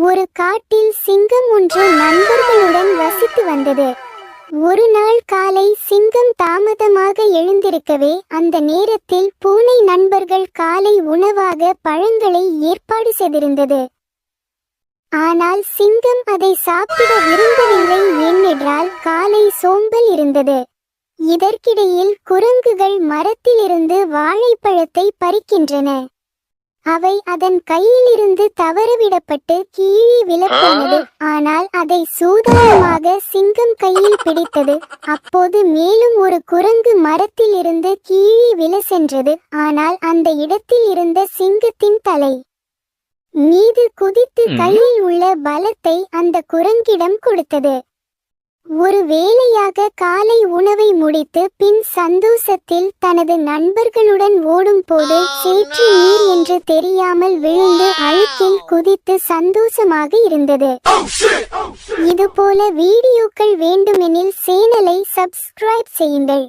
ஒரு காட்டில் சிங்கம் ஒன்று நண்பர்களுடன் வசித்து வந்தது. ஒரு நாள் காலை சிங்கம் தாமதமாக எழுந்திருக்கவே அந்த நேரத்தில் பூனை நண்பர்கள் காலை உணவாக பழங்களை ஏற்பாடு செய்திருந்தது. ஆனால் சிங்கம் அதை சாப்பிட விரும்பவில்லை. ஏனென்றால் காலை சோம்பல் இருந்தது. இதற்கிடையில் குரங்குகள் மரத்திலிருந்து வாழைப்பழத்தை பறிக்கின்றன. அவை அதன் கையிலிருந்து தவறவிடப்பட்டு கீழே விழப்போனது. ஆனால் அதை சூதானமாக சிங்கம் கையில் பிடித்தது. அப்போது மேலும் ஒரு குரங்கு மரத்தில் இருந்து கீழே விழ சென்றது. ஆனால் அந்த இடத்தில் இருந்த சிங்கத்தின் தலை மீது குதித்து கையில் உள்ள பலத்தை அந்த குரங்கிடம் கொடுத்தது. ஒரு வேளையாக காலை உணவை முடித்து பின் சந்தோஷத்தில் தனது நண்பர்களுடன் ஓடும் போது சேற்று நீர் என்று தெரியாமல் விழுந்து அழுக்கில் குதித்து சந்தோஷமாக இருந்தது. இதுபோல வீடியோக்கள் வேண்டுமெனில் சேனலை சப்ஸ்கிரைப் செய்யுங்கள்.